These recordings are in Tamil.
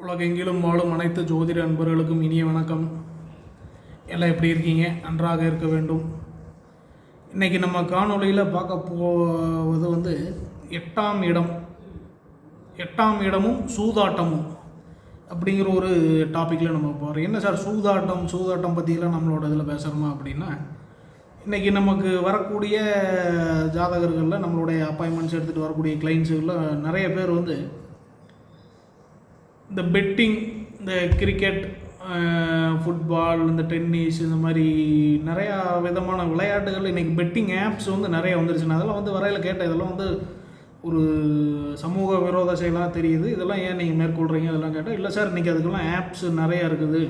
உலகெங்கிலும் வாழும் அனைத்து ஜோதிட அன்பர்களுக்கும் இனிய வணக்கம். எல்லாம் எப்படி இருக்கீங்க? நன்றாக இருக்க வேண்டும். இன்றைக்கி நம்ம காணொளியில் பார்க்க போவது எட்டாம் இடமும் சூதாட்டமும் அப்படிங்கிற ஒரு டாப்பிக்கில் நம்ம போகிறோம். என்ன சார் சூதாட்டம் பற்றியெல்லாம் நம்மளோட இதில் பேசுகிறோமா அப்படின்னா, இன்றைக்கி நமக்கு வரக்கூடிய ஜாதகர்களில் நம்மளுடைய அப்பாயின்மெண்ட்ஸ் எடுத்துகிட்டு வரக்கூடிய கிளைண்ட்ஸுகளில் நிறைய பேர் இந்த பெட்டிங், இந்த கிரிக்கெட், ஃபுட்பால், இந்த டென்னிஸ், இந்த மாதிரி நிறையா விதமான விளையாட்டுகள் இன்றைக்கி பெட்டிங் ஆப்ஸ் நிறைய வந்துருச்சுன்னா அதெல்லாம் வரையில் கேட்ட இதெல்லாம் ஒரு சமூக விரோத செயலாக தெரியுது. இதெல்லாம் ஏன் நீங்கள் மேற்கொள்கிறீங்க அதெல்லாம் கேட்டால், இல்லை சார் இன்றைக்கி அதுக்கெல்லாம் ஆப்ஸ் நிறையா இருக்குது,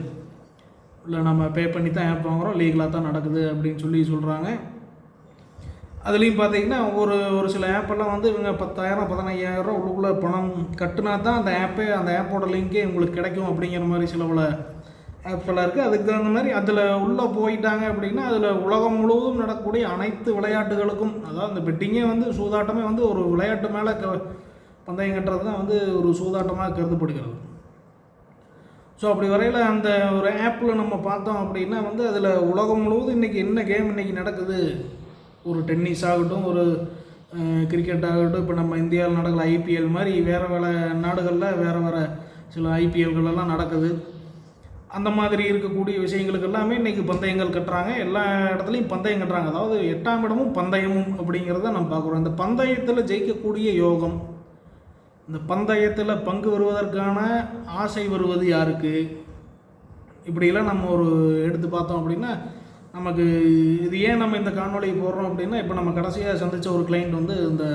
இல்லை நம்ம பே பண்ணி தான் ஆப் வாங்குகிறோம், லீகலாக தான் நடக்குது அப்படின்னு சொல்கிறாங்க. அதுலேயும் பார்த்தீங்கன்னா ஒரு சில ஆப்பெல்லாம் இவங்க 10,000 15,000 உள்ளுக்குள்ளே பணம் கட்டுனா தான் அந்த ஆப்போட லிங்கே உங்களுக்கு கிடைக்கும் அப்படிங்கிற மாதிரி சில பல ஆப்ஸ்லாம் இருக்குது. அதுக்கு தகுந்த மாதிரி அதில் உள்ளே போயிட்டாங்க அப்படின்னா அதில் உலகம் முழுவதும் நடக்கக்கூடிய அனைத்து விளையாட்டுகளுக்கும், அதாவது இந்த பெட்டிங்கே சூதாட்டமே ஒரு விளையாட்டு மேலே பந்தயம் கட்டுறது தான் ஒரு சூதாட்டமாக கருதப்படுகிறது. ஸோ அப்படி வரையில் அந்த ஒரு ஆப்பில் நம்ம பார்த்தோம் அப்படின்னா அதில் உலகம் முழுவதும் இன்றைக்கி என்ன கேம் இன்றைக்கி நடக்குது, ஒரு டென்னிஸ் ஆகட்டும், ஒரு கிரிக்கெட் ஆகட்டும், இப்போ நம்ம இந்தியாவில் நடக்கிற ஐபிஎல் மாதிரி வேறு நாடுகளில் வேறு சில ஐபிஎல்களெல்லாம் நடக்குது. அந்த மாதிரி இருக்கக்கூடிய விஷயங்களுக்கு எல்லாமே இன்றைக்கி பந்தயங்கள் கட்டுறாங்க. எல்லா இடத்துலையும் பந்தயம் கட்டுறாங்க. அதாவது 8ஆம் இடமும் பந்தயமும் அப்படிங்கிறத நம்ம பார்க்குறோம். இந்த பந்தயத்தில் ஜெயிக்கக்கூடிய யோகம், இந்த பந்தயத்தில் பங்கு வருவதற்கான ஆசை வருவது யாருக்கு, இப்படிலாம் நம்ம எடுத்து பார்த்தோம் அப்படின்னா நமக்கு இது ஏன் நம்ம இந்த காணொலியை போடுறோம் அப்படின்னா, இப்போ நம்ம கடைசியாக சந்தித்த ஒரு கிளைண்ட் இந்த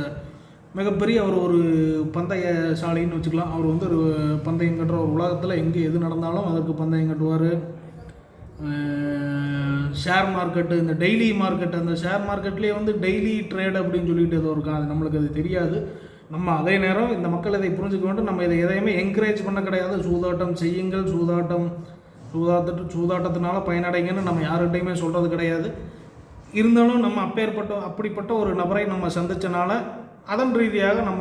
மிகப்பெரிய ஒரு பந்தயசாலின்னு வச்சுக்கலாம். அவர் ஒரு பந்தயம் கட்டுற ஒரு உலகத்தில் எங்கே எது நடந்தாலும் அதற்கு பந்தயம் கட்டுவார். ஷேர் மார்க்கெட்டு, இந்த டெய்லி மார்க்கெட், அந்த ஷேர் மார்க்கெட்லேயே டெய்லி ட்ரேட் அப்படின்னு சொல்லிட்டு ஏதோ இருக்கும். அது நம்மளுக்கு அது தெரியாது. நம்ம அதே நேரம் இந்த மக்கள் இதை புரிஞ்சுக்க வேண்டும். நம்ம இதை எதையுமே என்கரேஜ் பண்ண கிடையாது. சூதாட்டம் செய்யுங்கள், சூதாட்டத்தினால பயனடைங்கன்னு நம்ம யார்கிட்டையுமே சொல்கிறது கிடையாது. இருந்தாலும் நம்ம அப்படிப்பட்ட ஒரு நபரை நம்ம சந்தித்தனால அதன் ரீதியாக நம்ம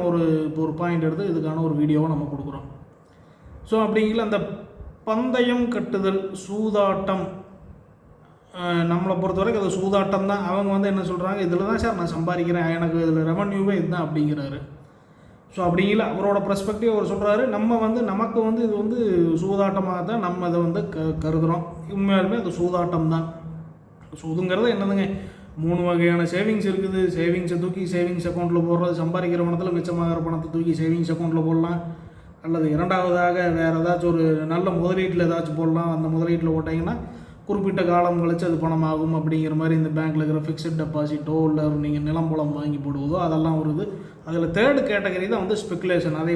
ஒரு பாயிண்ட் எடுத்து இதுக்கான ஒரு வீடியோவை நம்ம கொடுக்குறோம். ஸோ அப்படிங்கிற அந்த பந்தயம் கட்டுதல், சூதாட்டம், நம்மளை பொறுத்த வரைக்கும் அது சூதாட்டம் தான். அவங்க என்ன சொல்கிறாங்க, இதில் தான் சார் நான் சம்பாதிக்கிறேன், எனக்கு இதில் ரெவன்யூவே இதுதான் அப்படிங்கிறாரு. ஸோ அப்படிங்கிற அவரோட பெர்ஸ்பெக்டிவ் அவர் சொல்கிறாரு. நம்ம நமக்கு இது சூதாட்டமாக தான் நம்ம இதை கருதுகிறோம். உண்மையாலுமே அது சூதாட்டம் தான். சூதுங்கிறது என்னதுங்க, 3 வகையான சேவிங்ஸ் இருக்குது. சேவிங்ஸை தூக்கி சேவிங்ஸ் அக்கௌண்ட்டில் போடுறது, சம்பாதிக்கிற பணத்தில் மிச்சமாகிற பணத்தை தூக்கி சேவிங்ஸ் அக்கௌண்ட்டில் போடலாம். அல்லது இரண்டாவதாக வேறு ஏதாச்சும் ஒரு நல்ல முதலீட்டில் ஏதாச்சும் போடலாம். அந்த முதலீட்டில் போட்டிங்கன்னா குறிப்பிட்ட காலம் கழித்து அது பணமாகும் அப்படிங்கிற மாதிரி இந்த பேங்க்கில் இருக்கிற ஃபிக்ஸட் டெபாசிட்டோ இல்லை நீங்கள் நிலம் மூலம் வாங்கி போடுவதோ அதெல்லாம் வருது. அதில் தேர்டு கேட்டகரி தான் ஸ்பெக்குலேஷன். அதை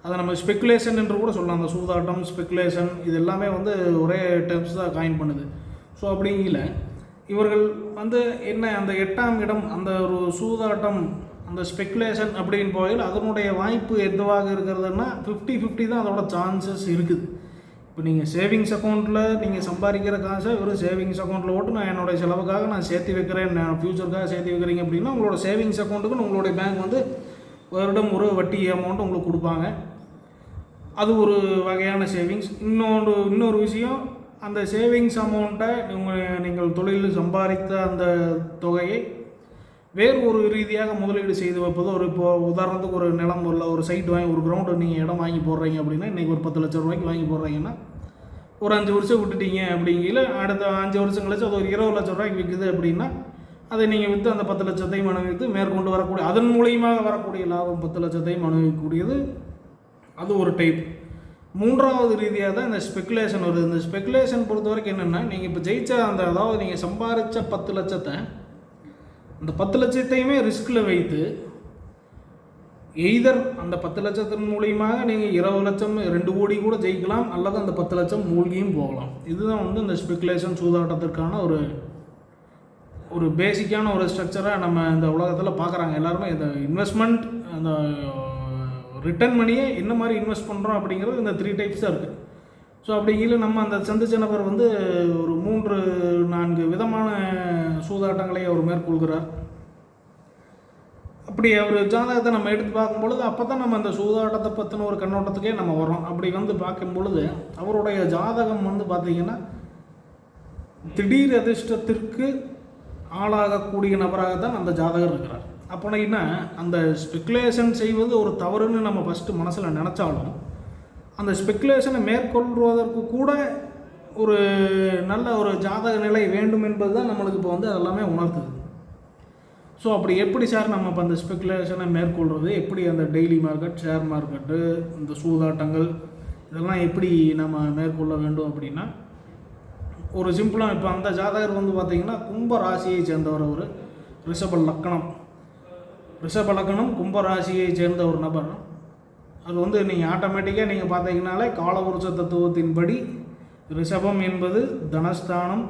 அதை நம்ம ஸ்பெக்குலேஷன் என்று கூட சொல்லலாம். அந்த சூதாட்டம், ஸ்பெக்குலேஷன் இது எல்லாமே ஒரே டெர்ம்ஸ் தான் காயின் பண்ணுது. ஸோ அப்படிங்கிற இவர்கள் என்ன அந்த 8ஆம் இடம், அந்த ஒரு சூதாட்டம், அந்த ஸ்பெக்குலேஷன் அப்படின்னு போயில் அதனுடைய வாய்ப்பு எதுவாக இருக்கிறதுனா 50-50 தான் அதோட சான்சஸ் இருக்குது. இப்போ நீங்கள் சேவிங்ஸ் அக்கௌண்ட்டில் நீங்கள் சம்பாதிக்கிற காசை சேவிங்ஸ் அக்கௌண்ட்டில் போட்டு நான் என்னுடைய செலவுக்காக நான் சேர்த்து வைக்கிறேன், நான் ஃப்யூச்சருக்காக சேர்த்து வைக்கிறீங்க அப்படின்னா உங்களோட சேவிங்ஸ் அக்கௌண்ட்டுக்கு உங்களுடைய பேங்க் வருடம் ஒரு வட்டி அமௌண்ட் உங்களுக்கு கொடுப்பாங்க. அது ஒரு வகையான சேவிங்ஸ். இன்னொரு விஷயம், அந்த சேவிங்ஸ் அமௌண்ட்டை நீங்கள் தொழிலில் சம்பாதித்த அந்த தொகையை வேறு ஒரு ரீதியாக முதலீடு செய்து வைப்பதோ, இப்போ உதாரணத்துக்கு ஒரு நிலம் உள்ள ஒரு சைட் வாங்கி, ஒரு கிரவுண்டு நீங்கள் இடம் வாங்கி போடுறீங்க அப்படின்னா, இன்றைக்கி ஒரு 10 லட்சம் ரூபாய்க்கு வாங்கி போடுறீங்கன்னா ஒரு 5 வருஷம் விட்டுட்டீங்க அப்படிங்கிற அடுத்த 5 வருஷம் கழிச்சு அது ஒரு 20 லட்சம் ரூபாய்க்கு விற்குது அப்படின்னா அதை நீங்கள் விற்று அந்த 10 லட்சத்தையும் அனுபவித்து மேற்கொண்டு வரக்கூடிய அதன் மூலியமாக வரக்கூடிய லாபம் 10 லட்சத்தையும் அனுபவிக்கக்கூடியது அது ஒரு டைப். 3வது ரீதியாக தான் இந்த ஸ்பெக்குலேஷன் வருது. இந்த ஸ்பெக்குலேஷன் பொறுத்த வரைக்கும் என்னென்னா, நீங்கள் இப்போ ஜெயிச்ச அதாவது நீங்கள் சம்பாதிச்ச 10 லட்சத்தை, அந்த 10 லட்சத்தையுமே ரிஸ்கில் வைத்து எய்தர் அந்த 10 லட்சத்தின் மூலியமாக நீங்கள் 20 லட்சம் 2 கோடி கூட ஜெயிக்கலாம், அல்லது அந்த 10 லட்சம் மூழ்கியும் போகலாம். இதுதான் இந்த ஸ்பெக்குலேஷன் சூதாட்டத்திற்கான ஒரு பேசிக்கான ஒரு ஸ்ட்ரக்சராக நம்ம இந்த உலகத்தில் பார்க்குறாங்க எல்லாருமே. இந்த இன்வெஸ்ட்மெண்ட், அந்த ரிட்டர்ன் மணியை என்ன மாதிரி இன்வெஸ்ட் பண்ணுறோம் அப்படிங்கிறது இந்த 3 டைப்ஸ் தான் இருக்குது. ஸோ அப்படிங்கிற நம்ம அந்த சந்திச்ச நபர் ஒரு 3-4 விதமான சூதாட்டங்களை அவர் மேற்கொள்கிறார். அப்படி அவர் ஜாதகத்தை நம்ம எடுத்து பார்க்கும்பொழுது அப்போ தான் நம்ம அந்த சூதாட்டத்தை பற்றின ஒரு கண்ணோட்டத்துக்கே நம்ம வரோம். அப்படி வந்து பார்க்கும் பொழுது அவருடைய ஜாதகம் வந்து பார்த்திங்கன்னா திடீர் அதிர்ஷ்டத்திற்கு ஆளாகக்கூடிய நபராக தான் அந்த ஜாதகர் இருக்கிறார். அப்படின்னா அந்த ஸ்பெக்குலேஷன் செய்வது ஒரு தவறுன்னு நம்ம ஃபஸ்ட்டு மனசில் நினச்சாலும் அந்த ஸ்பெக்குலேஷனை மேற்கொள்வதற்கு கூட ஒரு நல்ல ஒரு ஜாதக நிலை வேண்டும் என்பது தான் நம்மளுக்கு இப்போ வந்து அதெல்லாமே உணர்த்துது. ஸோ அப்படி எப்படி சார் நம்ம இப்போ அந்த ஸ்பெக்குலேஷனை மேற்கொள்வது, எப்படி அந்த டெய்லி மார்க்கெட், ஷேர் மார்க்கெட்டு, இந்த சூதாட்டங்கள் இதெல்லாம் எப்படி நம்ம மேற்கொள்ள வேண்டும் அப்படின்னா, ஒரு சிம்பிளாக இப்போ அந்த ஜாதகர் வந்து பார்த்திங்கன்னா கும்ப ராசியை சேர்ந்தவர். அவர் ரிஷப லக்கணம் கும்ப ராசியை சேர்ந்த ஒரு நபர். அது வந்து நீங்கள் ஆட்டோமேட்டிக்காக நீங்கள் பார்த்தீங்கன்னாலே காலவருஷ தத்துவத்தின்படி ரிஷபம் என்பது தனஸ்தானம்,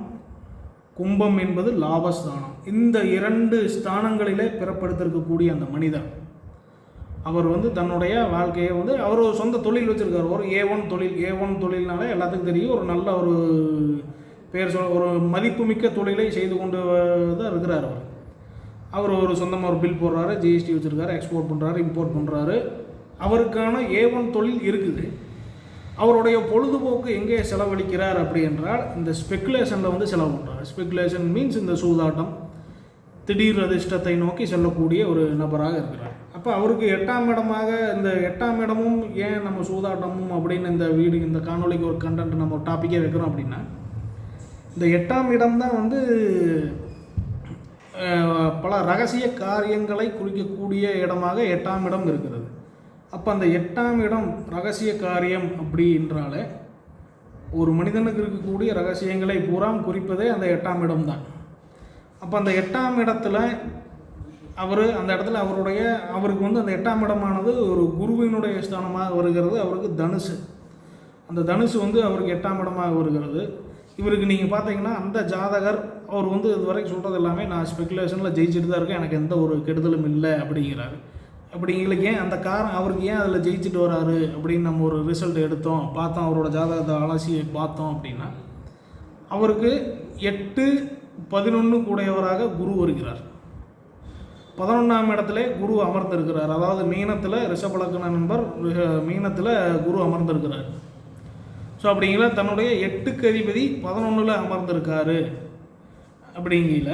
கும்பம் என்பது லாபஸ்தானம். இந்த 2 ஸ்தானங்களிலே பிறப்படுத்திருக்கக்கூடிய அந்த மனிதர் அவர் வந்து தன்னுடைய வாழ்க்கையை வந்து அவர் ஒரு சொந்த தொழில் வச்சுருக்கார். ஒரு A1 தொழில்னாலே எல்லாத்துக்கும் தெரியும், ஒரு நல்ல ஒரு பேர் ஒரு மதிப்புமிக்க தொழிலை செய்து கொண்டு தான் இருக்கிறார். அவர் ஒரு சொந்தமாக ஒரு பில் போடுறாரு, ஜிஎஸ்டி வச்சுருக்காரு, எக்ஸ்போர்ட் பண்ணுறாரு, இம்போர்ட் பண்ணுறாரு. அவருக்கான A1 தொழில் இருக்குது. அவருடைய பொழுதுபோக்கு எங்கே செலவழிக்கிறார் அப்படி என்றால் இந்த ஸ்பெக்குலேஷனில் வந்து செலவு பண்ணுறார். ஸ்பெக்குலேஷன் மீன்ஸ் இந்த சூதாட்டம், திடீர் அதிர்ஷ்டத்தை நோக்கி செல்லக்கூடிய ஒரு நபராக இருக்கிறார். அப்போ அவருக்கு 8ஆம் இடமாக இந்த 8ஆம் இடமும் ஏன் நம்ம சூதாட்டமும் அப்படின்னு இந்த காணொலிக்கு ஒரு கண்டென்ட் நம்ம டாப்பிக்கே வைக்கிறோம் அப்படின்னா, இந்த 8ஆம் இடம் தான் வந்து பல ரகசிய காரியங்களை குறிக்கக்கூடிய இடமாக 8ஆம் இடம் இருக்கிறது. அப்போ அந்த 8ஆம் இடம் ரகசிய காரியம் அப்படின்றாலே ஒரு மனிதனுக்கு இருக்கக்கூடிய ரகசியங்களை பூரா குறிப்பதே அந்த 8ஆம் இடம் தான். அப்போ அந்த 8ஆம் இடத்துல அவருக்கு வந்து அந்த 8ஆம் இடமானது ஒரு குருவினுடைய ஸ்தானமாக வருகிறது. அவருக்கு தனுசு, அந்த தனுசு வந்து அவருக்கு 8ஆம் இடமாக வருகிறது. இவருக்கு நீங்கள் பார்த்தீங்கன்னா அந்த ஜாதகர் அவர் வந்து இதுவரைக்கும் சொல்கிறது எல்லாமே நான் ஸ்பெக்குலேஷனில் ஜெயிச்சுட்டு தான் இருக்கேன், எனக்கு எந்த ஒரு கெடுதலும் இல்லை அப்படிங்கிறாரு. அப்படிங்களுக்கு ஏன் அந்த அவருக்கு ஏன் அதில் ஜெயிச்சுட்டு வராரு அப்படின்னு நம்ம ஒரு ரிசல்ட் பார்த்தோம், அவரோட ஜாதகத்தை அலசி பார்த்தோம் அப்படின்னா, அவருக்கு 8-11 கூடையவராக குரு வருகிறார். 11ஆம் இடத்துல குரு அமர்ந்திருக்கிறார். அதாவது மீனத்தில் ரிஷபலக்கண நண்பர் மீனத்தில் குரு அமர்ந்திருக்கிறார். ஸோ அப்படிங்கிற தன்னுடைய 8க்கு அதிபதி 11ல் அமர்ந்திருக்காரு. அப்படிங்கிற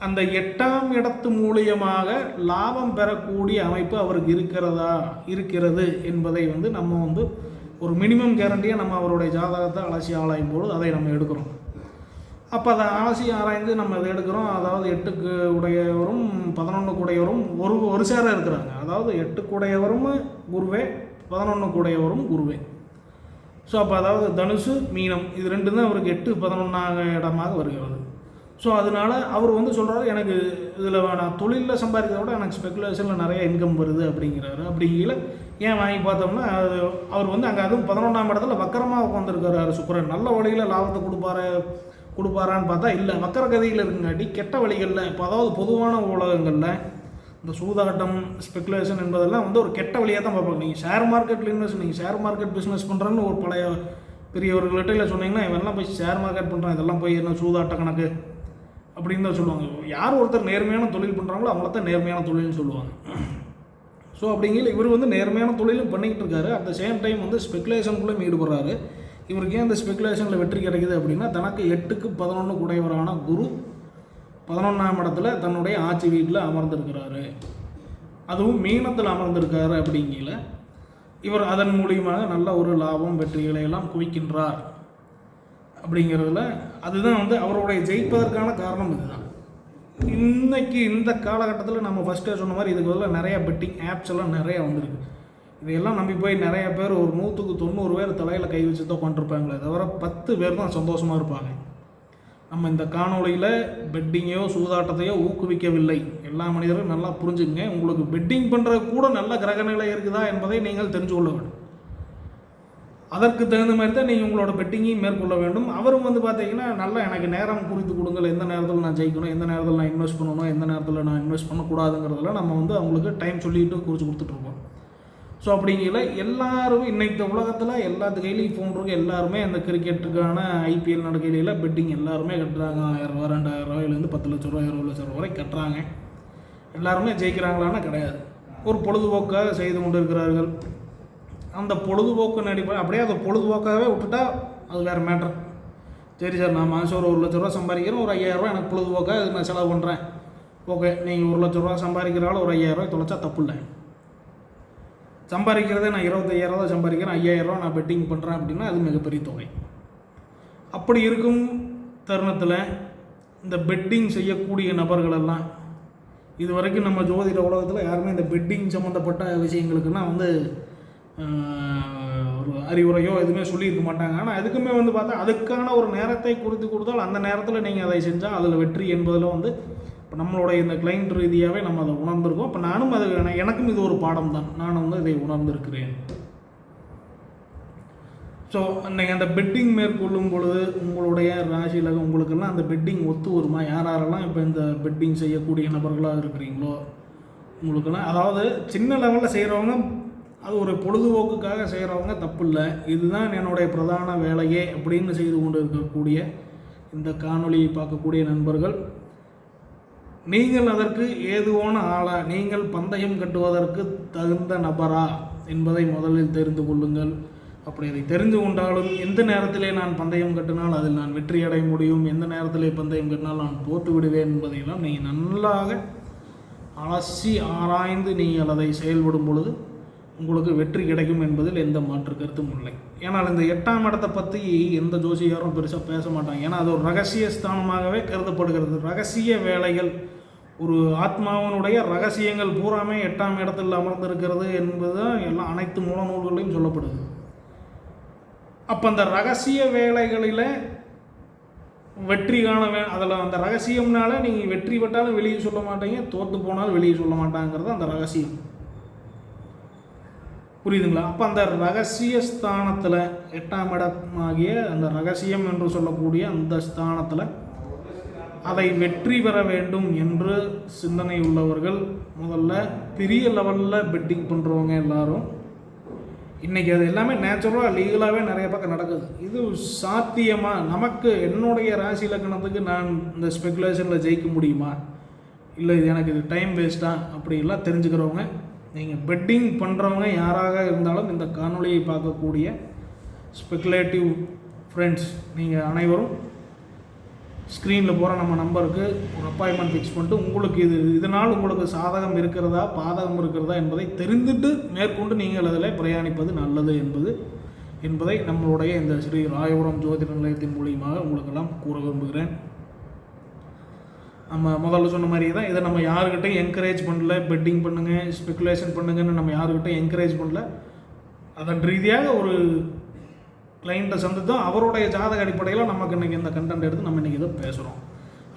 அந்த 8ஆம் இடத்து மூலியமாக லாபம் பெறக்கூடிய அமைப்பு அவருக்கு இருக்கிறது என்பதை வந்து நம்ம வந்து ஒரு மினிமம் கேரண்டியாக நம்ம அவருடைய ஜாதகத்தை அலசி ஆராயும் போது அதை நம்ம எடுக்கிறோம். அப்போ அதை அலசி ஆராய்ந்து நம்ம அதை எடுக்கிறோம். அதாவது 8க்கு உடையவரும் 11 கூடையவரும் ஒரு சேர இருக்கிறாங்க. அதாவது 8 கூடையவரும் குருவே, 11 கூடையவரும் குருவே. ஸோ அப்போ அதாவது தனுசு மீனம் இது 2 தான் அவருக்கு 8-11 இடமாக வருகிறது. ஸோ அதனால் அவர் வந்து சொல்கிறாரு, எனக்கு இதில் நான் தொழிலில் சம்பாதிக்கிறத விட எனக்கு ஸ்பெக்குலேஷனில் நிறைய இன்கம் வருது அப்படிங்கிறாரு. அப்படிங்கிற ஏன் வாங்கி பார்த்தோம்னா அவர் வந்து அங்கே அதுவும் 11ஆம் இடத்துல வக்கரமாக உட்காந்துருக்காரு சுக்கிரன். நல்ல வழியில் லாபத்தை கொடுப்பாரான்னு பார்த்தா இல்லை, வக்கர கதியில் இருக்குங்காட்டி கெட்ட வழிகளில் இப்போ அதாவது பொதுவான உலகங்களில் இந்த சூதாட்டம் ஸ்பெக்குலேஷன் என்பதெல்லாம் வந்து ஒரு கெட்ட வழியாக தான் பார்ப்பாங்க. நீங்கள் ஷேர் மார்க்கெட் பிஸ்னஸ் பண்ணுறேன்னு ஒரு பழைய பெரியவர்கள்ட்ட இல்லை சொன்னீங்கன்னா இவெல்லாம் போய் ஷேர் மார்க்கெட் பண்ணுறான், இதெல்லாம் போய் என்ன சூதாட்ட கணக்கு அப்படின்னு தான் சொல்லுவாங்க. யார் ஒருத்தர் நேர்மையான தொழில் பண்ணுறாங்களோ அவங்கள தான் நேர்மையான தொழில்னு சொல்லுவாங்க. ஸோ அப்படிங்கிற இவர் வந்து நேர்மையான தொழிலும் பண்ணிக்கிட்டு இருக்காரு. அட் த சேம் டைம் வந்து ஸ்பெக்குலேஷனுக்குள்ளேயும் ஈடுபடுறாரு. இவருக்கு ஏன் இந்த ஸ்பெக்குலேஷனில் வெற்றி கிடைக்குது அப்படின்னா, தனக்கு 8-11 கூடையவரான குரு 11ஆம் இடத்துல தன்னுடைய ஆட்சி வீட்டில் அமர்ந்திருக்கிறாரு. அதுவும் மீனத்தில் அமர்ந்திருக்காரு. அப்படிங்கிற இவர் அதன் மூலியமாக நல்ல ஒரு லாபம் வெற்றிகளை எல்லாம் குவிக்கின்றார். அப்படிங்கிறதுல அதுதான் வந்து அவருடைய ஜெயிப்பதற்கான காரணம். இதுதான் இன்னைக்கு இந்த காலகட்டத்தில் நம்ம ஃபஸ்ட்டே சொன்ன மாதிரி இதுக்கு பதில் நிறையா பெட்டிங் ஆப்ஸ் எல்லாம் நிறையா வந்துருக்கு. இதையெல்லாம் நம்பி போய் நிறைய பேர் ஒரு 100-90 பேர் தலையில் கை வச்சு தான் உட்காந்துருப்பாங்களே தவிர 10 பேர் தான் சந்தோஷமாக இருப்பாங்க. நம்ம இந்த காணொலியில் பெட்டிங்கையோ சூதாட்டத்தையோ ஊக்குவிக்கவில்லை. எல்லா மனிதரும் நல்லா புரிஞ்சுங்க. உங்களுக்கு பெட்டிங் பண்ணுறது கூட நல்ல கிரகநிலை இருக்குதா என்பதை நீங்கள் தெரிஞ்சு கொள்ள வேண்டும். அதற்கு தகுந்த மாதிரி தான் நீங்கள் உங்களோட பெட்டிங்கையும் மேற்கொள்ள வேண்டும். அவரும் வந்து பார்த்தீங்கன்னா நல்லா எனக்கு நேரம் குறித்து கொடுங்கள், எந்த நேரத்தில் நான் ஜெயிக்கணும், எந்த நேரத்தில் நான் இன்வெஸ்ட் பண்ணணும், எந்த நேரத்தில் நான் இன்வெஸ்ட் பண்ணக்கூடாதுங்கிறதுல நம்ம வந்து அவங்களுக்கு டைம் சொல்லிட்டு குறித்து கொடுத்துட்ருக்கோம். ஸோ அப்படிங்கிற எல்லாரும் இன்றைக்கு உலகத்தில் எல்லாத்து கையிலையும் ஃபோன் இருக்குது. எல்லாருமே அந்த கிரிக்கெட்டுக்கான IPL நடக்கையில பெட்டிங் எல்லாருமே கட்டுறாங்க. 1000 ரூபா 2000 ரூபாயிலேருந்து 10 லட்ச ரூபா 20 லட்ச ரூபா வரை கட்டுறாங்க. எல்லாருமே ஜெயிக்கிறாங்களான்னா கிடையாது. ஒரு பொழுதுபோக்காக செய்து கொண்டு இருக்கிறார்கள். அந்த பொழுதுபோக்கு அடிப்படை அப்படியே அதை பொழுதுபோக்காகவே விட்டுட்டா அது வேறு மேட்ரு. சரி சார், நான் மாதம் ஒரு 1 லட்ச ரூபா சம்பாதிக்கிறேன், ஒரு 5000 எனக்கு பொழுதுபோக்காக இது நான் செலவு பண்ணுறேன். ஓகே, நீங்கள் 1 லட்ச ரூபா சம்பாதிக்கிறாலும் ஒரு 5000 தொலைச்சா தப்பு இல்லை. சம்பாதிக்கிறதே நான் 25,000 தான் சம்பாதிக்கிறேன், 5000 நான் பெட்டிங் பண்ணுறேன் அப்படின்னா அது மிகப்பெரிய தொகை. அப்படி இருக்கும் தருணத்தில் இந்த பெட்டிங் செய்யக்கூடிய நபர்களெல்லாம் இது வரைக்கும் நம்ம ஜோதிட உலகத்தில் யாருமே இந்த பெட்டிங் சம்மந்தப்பட்ட விஷயங்களுக்குன்னா ஒரு அறிவுரையோ எதுவுமே சொல்லியிருக்க மாட்டாங்க. ஆனால் அதுக்குமே பார்த்தா அதுக்கான ஒரு நேரத்தை குறித்து கொடுத்தால் அந்த நேரத்தில் நீங்கள் அதை செஞ்சால் அதில் வெற்றி என்பதில் இப்போ நம்மளுடைய இந்த கிளைண்ட் ரீதியாகவே நம்ம அதை உணர்ந்திருக்கோம். இப்போ நானும் அது எனக்கும் இது ஒரு பாடம் தான், நானும் இதை உணர்ந்திருக்கிறேன். ஸோ நீங்கள் அந்த பெட்டிங் மேற்கொள்ளும் பொழுது உங்களுடைய ராசியில் உங்களுக்கெல்லாம் அந்த பெட்டிங் ஒத்து வருமா? யாரெல்லாம் இப்போ இந்த பெட்டிங் செய்யக்கூடிய நபர்களாக இருக்கிறீங்களோ உங்களுக்கெல்லாம், அதாவது சின்ன லெவலில் செய்கிறவங்க அது ஒரு பொழுதுபோக்குக்காக செய்கிறவங்க தப்பு இல்லை, இதுதான் என்னுடைய பிரதான வேலையே அப்படின்னு செய்து கொண்டு இருக்கக்கூடிய இந்த காணொலியை பார்க்கக்கூடிய நண்பர்கள், நீங்கள் அதற்கு ஏதுவான ஆளா, நீங்கள் பந்தயம் கட்டுவதற்கு தகுந்த நபரா என்பதை முதலில் தெரிந்து கொள்ளுங்கள். அப்படி அதை தெரிந்து கொண்டாலும் எந்த நேரத்திலே நான் பந்தயம் கட்டினால் அதில் நான் வெற்றி அடைய முடியும், எந்த நேரத்திலே பந்தயம் கட்டினால் நான் தோற்று விடுவேன் என்பதையெல்லாம் நீங்கள் நன்றாக அலசி ஆராய்ந்து நீங்கள் அதை செயல்படும் பொழுது உங்களுக்கு வெற்றி கிடைக்கும் என்பதில் எந்த மாற்று கருத்தும் இல்லை. ஏன்னால் இந்த 8ஆம் இடத்தை பற்றி எந்த ஜோசியாரும் பெருசாக பேச மாட்டாங்க. ஏன்னா அது ஒரு ரகசிய ஸ்தானமாகவே கருதப்படுகிறது. ரகசிய வேலைகள், ஒரு ஆத்மாவனுடைய ரகசியங்கள் பூராமே 8ஆம் இடத்தில் அமர்ந்திருக்கிறது என்பது தான் எல்லாம் அனைத்து மூல நூல்களையும் சொல்லப்படுது. அப்போ அந்த ரகசிய வேலைகளில் வெற்றி காண அதில் அந்த ரகசியம்னால நீங்கள் வெற்றி பெற்றாலும் வெளியே சொல்ல மாட்டீங்க, தோற்று போனாலும் வெளியே சொல்ல மாட்டாங்கிறது அந்த ரகசியம். புரியுதுங்களா? அப்போ அந்த ரகசிய ஸ்தானத்தில் 8ஆம் இடமாகிய அந்த ரகசியம் என்று சொல்லக்கூடிய அந்த ஸ்தானத்தில் அதை வெற்றி பெற வேண்டும் என்று சிந்தனை உள்ளவர்கள் முதல்ல பெரிய லெவலில் பெட்டிங் பண்ணுறவங்க எல்லாரும் இன்றைக்கி அது எல்லாமே நேச்சுரலாக லீகலாகவே நிறைய பக்கம் நடக்குது. இது சாத்தியமாக நமக்கு என்னுடைய ராசி இலக்கணத்துக்கு நான் இந்த ஸ்பெகுலேஷனில் ஜெயிக்க முடியுமா, இல்லை இது எனக்கு இது டைம் வேஸ்ட்டா அப்படிலாம் தெரிஞ்சுக்கிறவங்க, நீங்கள் பெட்டிங் பண்ணுறவங்க யாராக இருந்தாலும் இந்த காணொலியை பார்க்கக்கூடிய ஸ்பெகுலேட்டிவ் ஃப்ரெண்ட்ஸ் நீங்கள் அனைவரும் ஸ்க்ரீனில் போகிற நம்ம நம்பருக்கு ஒரு அப்பாயின்மெண்ட் ஃபிக்ஸ் பண்ணிட்டு உங்களுக்கு இதனால் உங்களுக்கு சாதகம் இருக்கிறதா பாதகம் இருக்கிறதா என்பதை தெரிந்துட்டு மேற்கொண்டு நீங்கள் அதில் பிரயாணிப்பது நல்லது என்பதை நம்மளுடைய இந்த ஸ்ரீ ராயபுரம் ஜோதிட நிலையத்தின் மூலியமாக உங்களுக்கெல்லாம் கூற விரும்புகிறேன். நம்ம முதல்ல சொன்ன மாதிரியே தான், இதை நம்ம யாருக்கிட்டையும் என்கரேஜ் பண்ணல, பெட்டிங் பண்ணுங்கள் ஸ்பெகுலேஷன் பண்ணுங்கன்னு நம்ம யாருக்கிட்டையும் என்கரேஜ் பண்ணல. அதன் ரீதியாக ஒரு கிளைண்ட்டை சந்தித்தோம், அவருடைய ஜாதக அடிப்படையில் நமக்கு இன்றைக்கி இந்த கண்டென்ட் எடுத்து நம்ம இன்றைக்கி இதை பேசுகிறோம்.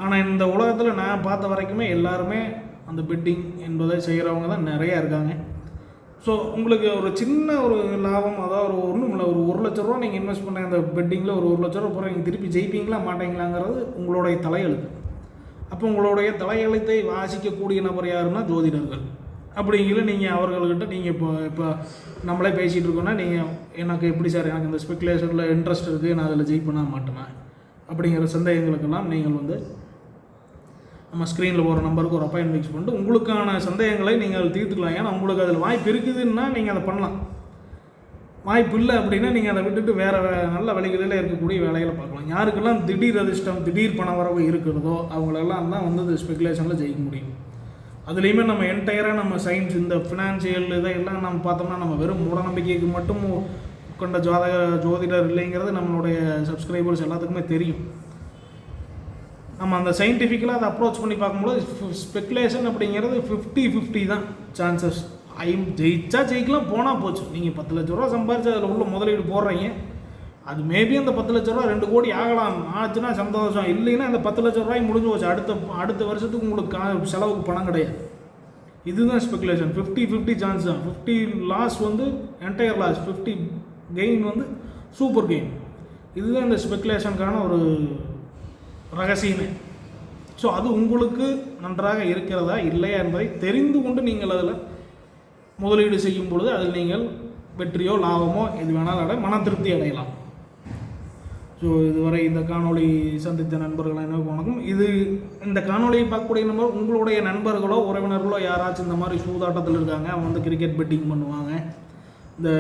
ஆனால் இந்த உலகத்தில் நான் பார்த்த வரைக்குமே எல்லாருமே அந்த பெட்டிங் என்பதை செய்கிறவங்க தான் நிறையா இருக்காங்க. ஸோ உங்களுக்கு ஒரு சின்ன ஒரு லாபம், அதாவது ஒன்றும் இல்லை, ஒரு 1 லட்ச ரூபா நீங்கள் இன்வெஸ்ட் பண்ண அந்த பெட்டிங்கில் ஒரு 1 லட்ச ரூபா போகிற நீங்கள் திருப்பி ஜெயிப்பீங்களா மாட்டீங்களாங்கிறது உங்களுடைய தலையெழுத்து. அப்போ உங்களுடைய தலையெழுத்தை வாசிக்கக்கூடிய நபர் யாருன்னா ஜோதிடர்கள். அப்படிங்கிற நீங்கள் அவர்கள்கிட்ட நீங்கள் இப்போ நம்மளே பேசிகிட்டு இருக்கோன்னா நீங்கள் எனக்கு எப்படி சார் எனக்கு இந்த ஸ்பெகுலேஷனில் இன்ட்ரெஸ்ட் இருக்குது, நான் அதில் ஜெயிப்பேனா மாட்டேனா அப்படிங்கிற சந்தேகங்களுக்கெல்லாம் நீங்கள் நம்ம ஸ்க்ரீனில் போகிற நம்பருக்கு ஒரு அப்பாயின்மெண்ட் ஃபிக்ஸ் பண்ணிட்டு உங்களுக்கான சந்தேகங்களை நீங்கள் தீர்த்துக்கலாம். ஏன்னா உங்களுக்கு அதில் வாய்ப்பு இருக்குதுன்னா நீங்கள் அதை பண்ணலாம், வாய்ப்பு இல்லை அப்படின்னா நீங்கள் அதை விட்டுட்டு வேறு நல்ல வழிகளில் இருக்கக்கூடிய வேலைகளை பார்க்கலாம். யாருக்கெல்லாம் திடீர் அதிர்ஷ்டம் திடீர் பண வரவு இருக்கிறதோ அவங்களெல்லாம் தான் இந்த ஸ்பெகுலேஷனில் ஜெயிக்க முடியும். அதுலேயுமே நம்ம என்டையராக நம்ம சயின்ஸ் இந்த ஃபினான்சியல் இதையெல்லாம் நம்ம பார்த்தோம்னா நம்ம வெறும் மூடநம்பிக்கைக்கு மட்டும் கொண்ட ஜோதிடர் இல்லைங்கிறது நம்மளுடைய சப்ஸ்கிரைபர்ஸ் எல்லாத்துக்குமே தெரியும். நம்ம அந்த சயின்டிஃபிக்கலாக அதை அப்ரோச் பண்ணி பார்க்கும்போது ஸ்பெகுலேஷன் அப்படிங்கிறது 50-50 தான் சான்சஸ். ஜெயிச்சா ஜெயிக்கலாம், போனால் போச்சு. நீங்கள் 10 லட்ச ரூபா சம்பாரிச்சு அதில் உள்ள முதலீடு போடுறீங்க, அது மேபி அந்த 10 லட்ச ரூபா 2 கோடி ஆகலாம், ஆச்சுன்னா சந்தோஷம். இல்லைன்னா அந்த 10 லட்ச ரூபாய் முடிஞ்சு போச்சு, அடுத்த வருஷத்துக்கு உங்களுக்கு செலவுக்கு பணம் கிடையாது. இதுதான் ஸ்பெகுலேஷன். 50-50 சான்ஸ் தான். 50 loss entire loss, 50 gain super gain. இதுதான் இந்த ஸ்பெகுலேஷனுக்கான ஒரு ரகசியமே. ஸோ அது உங்களுக்கு நன்றாக இருக்கிறதா இல்லையா என்பதை தெரிந்து கொண்டு நீங்கள் அதில் முதலீடு செய்யும் பொழுது அதில் நீங்கள் வெற்றியோ லாபமோ எது வேணாலும் மன திருப்தி அடையலாம். ஸோ இதுவரை இந்த காணொளி சந்தித்த நண்பர்கள் அனைவருக்கும் வணக்கம். இந்த காணொலியை பார்க்கக்கூடிய நம்பர் உங்களுடைய நண்பர்களோ உறவினர்களோ யாராச்சும் இந்த மாதிரி சூதாட்டத்தில் இருக்காங்க, அவங்க வந்து கிரிக்கெட் பெட்டிங் பண்ணுவாங்க, இந்த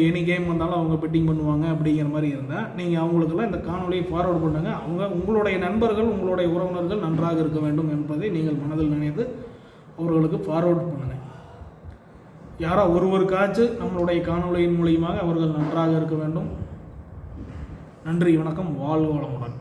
எனி கேம் வந்தாலும் அவங்க பெட்டிங் பண்ணுவாங்க அப்படிங்கிற மாதிரி இருந்தால் நீங்கள் அவங்களுக்கெல்லாம் இந்த காணொலியை ஃபார்வர்ட் பண்ணுங்கள். உங்களுடைய நண்பர்கள் உங்களுடைய உறவினர்கள் நன்றாக இருக்க வேண்டும் என்பதை நீங்கள் மனதில் நினைத்து அவர்களுக்கு ஃபார்வர்ட் பண்ணுங்கள். யாரோ ஒருவருக்காச்சும் நம்மளுடைய காணொலியின் மூலியமாக அவர்கள் நன்றாக இருக்க வேண்டும். நன்றி, வணக்கம், வாழ்க வளமுடன்.